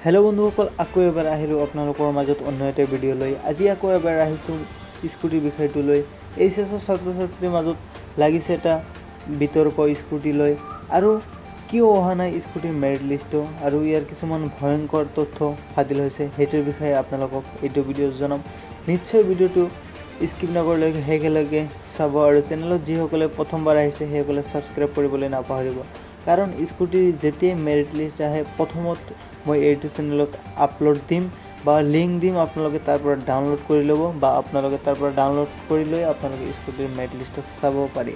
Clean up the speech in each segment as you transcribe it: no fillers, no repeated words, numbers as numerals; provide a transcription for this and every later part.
Hello बंधुসকল আকৌ এবাৰ আহিলোঁ আপোনালোকৰ মাজত অন্য এটা ভিডিঅ' লৈ। আজি আকৌ এবাৰ আহিছোঁ স্কুটিৰ বিষয়টো লৈ। এইচএছৰ ছাত্ৰ ছাত্ৰীৰ মাজত লাগিছে এটা বিতৰ্ক স্কুটি লৈ, আৰু কিয় অহা নাই স্কুটিৰ মেৰিট লিষ্টটো, আৰু ইয়াৰ কিছুমান ভয়ংকৰ তথ্য ফাদিল হৈছে, সেইটোৰ বিষয়ে আপোনালোকক এইটো ভিডিঅ'ত জনাম। নিশ্চয় ভিডিঅ'টো স্কিপ নকৰালৈকে শেষলৈকে চাব, আৰু চেনেলত যিসকলে প্ৰথমবাৰ আহিছে সেইসকলে ছাবস্ক্ৰাইব কৰিবলৈ নাপাহৰিব, কাৰণ স্কুটিৰ যেতিয়াই মেৰিট লিষ্ট আহে প্ৰথমত মই এইটো চেনেলত আপলোড দিম বা লিংক দিম, আপোনালোকে তাৰ পৰা ডাউনলোড কৰি ল'ব, বা আপোনালোকে তাৰ পৰা ডাউনলোড কৰি লৈ আপোনালোকে স্কুটিৰ মেৰিট লিষ্টত চাব পাৰি।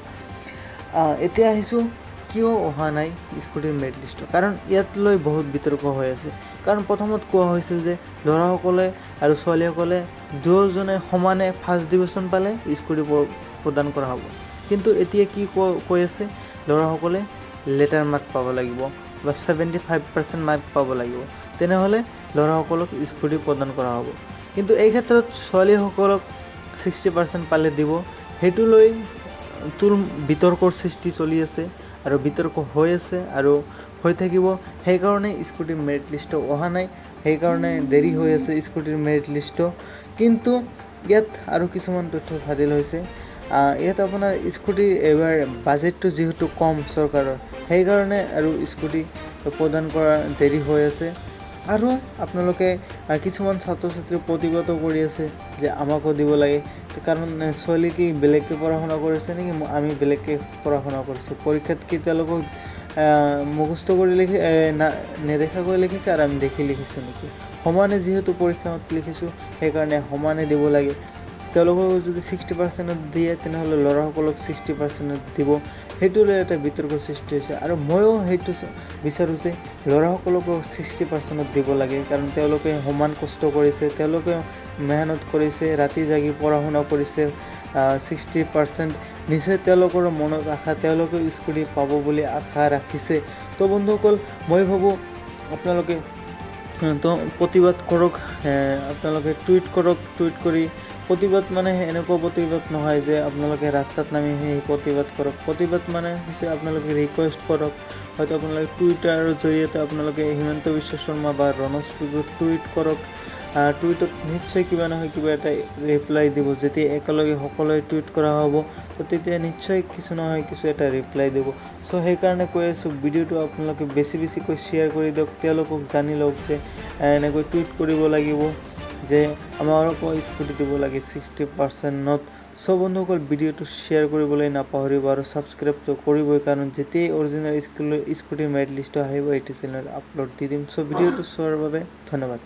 এতিয়া আহিছোঁ কিয় অহা নাই স্কুটিৰ মেৰিট লিষ্টত, কাৰণ ইয়াত লৈ বহুত বিতৰ্ক হৈ আছে। কাৰণ প্ৰথমত কোৱা হৈছিল যে ল'ৰাসকলে আৰু ছোৱালীসকলে দুয়োজনে সমানে ফাৰ্ষ্ট ডিভিজন পালে স্কুটি প্ৰদান কৰা হ'ব, কিন্তু এতিয়া কি কৈ আছে, ল'ৰাসকলে লেটাৰ মাৰ্ক পাব লাগিব বা 75% মাৰ্ক পাব লাগিব, তেনেহ'লে ল'ৰাসকলক স্কুটি প্ৰদান কৰা হ'ব। কিন্তু এই ক্ষেত্ৰত ছোৱালীসকলক 60% পালে দিব, সেইটো লৈ বিতৰ্কৰ সৃষ্টি চলি আছে, আৰু বিতৰ্ক হৈ আছে আৰু হৈ থাকিব। সেইকাৰণে স্কুটিৰ মেৰিট লিষ্টটো অহা নাই, সেইকাৰণে দেৰি হৈ আছে স্কুটিৰ মেৰিট লিষ্টটো। কিন্তু ইয়াত আৰু কিছুমান তথ্য ফাদিল হৈছে। ইয়াত আপোনাৰ স্কুটিৰ এইবাৰ বাজেটটো যিহেতু কম চৰকাৰৰ, সেইকাৰণে আৰু স্কুটি প্ৰদান কৰা দেৰি হৈ আছে। আৰু আপোনালোকে কিছুমান ছাত্ৰ ছাত্ৰী প্ৰতিবাদো কৰি আছে যে আমাকো দিব লাগে, কাৰণ ছোৱালী কি বেলেগকৈ পঢ়া শুনা কৰিছে নেকি, আমি বেলেগকৈ পঢ়া শুনা কৰিছোঁ, পৰীক্ষাত কি তেওঁলোকক মুখস্থ কৰি নেদেখাকৈ লিখিছে আৰু আমি দেখি লিখিছোঁ নেকি, সমানে যিহেতু পৰীক্ষাত লিখিছোঁ সেইকাৰণে সমানে দিব লাগে। তেওঁলোকক যদি 60% দিয়ে তেনেহ'লে ল'ৰাসকলক 60% দিব, সেইটো লৈ এটা বিতৰ্ক সৃষ্টি হৈছে। আৰু ময়ো সেইটো বিচাৰোঁ যে ল'ৰাসকলকো 60% দিব লাগে, কাৰণ তেওঁলোকে সমান কষ্ট কৰিছে, তেওঁলোকে মেহনত কৰিছে, ৰাতি জাগি পঢ়া শুনা কৰিছে। 60% নিশ্চয় তেওঁলোকৰ মনত আশা, তেওঁলোকে স্কুটি পাব বুলি আশা ৰাখিছে। তো বন্ধুসকল, মই ভাবোঁ আপোনালোকে প্ৰতিবাদ কৰক, আপোনালোকে টুইট কৰক, টুইট কৰি প্ৰতিবাদ মানে এনেকুৱা প্ৰতিবাদ নহয় যে আপোনালোকে ৰাস্তাত নামি সেই প্ৰতিবাদ কৰক। প্ৰতিবাদ মানে হৈছে আপোনালোকে ৰিকুৱেষ্ট কৰক, হয়তো আপোনালোকে টুইটাৰৰ জৰিয়তে আপোনালোকে হিমন্ত বিশ্ব শৰ্মা বা ৰণজ পেগুক টুইট কৰক। টুইটত নিশ্চয় কিবা নহয় কিবা এটা ৰিপ্লাই দিব, যেতিয়া একেলগে সকলোৱে টুইট কৰা হ'ব তো তেতিয়া নিশ্চয় কিছু নহয় কিছু এটা ৰিপ্লাই দিব। চ' সেইকাৰণে কৈ আছোঁ, ভিডিঅ'টো আপোনালোকে বেছিকৈ শ্বেয়াৰ কৰি দিয়ক, তেওঁলোকক জানি লওক যে এনেকৈ টুইট কৰিব লাগিব যে আমাকো স্কুটি দিব লাগে 60%ত। চ' বন্ধুসকল, ভিডিঅ'টো শ্বেয়াৰ কৰিবলৈ নাপাহৰিব, আৰু ছাবস্ক্ৰাইবটো কৰিবই, কাৰণ যেতিয়াই অৰিজিনেল স্কুটিৰ মেৰিট লিষ্টটো আহিব এইটো চেনেলত আপলোড দি দিম। চ' ভিডিঅ'টো চোৱাৰ বাবে ধন্যবাদ।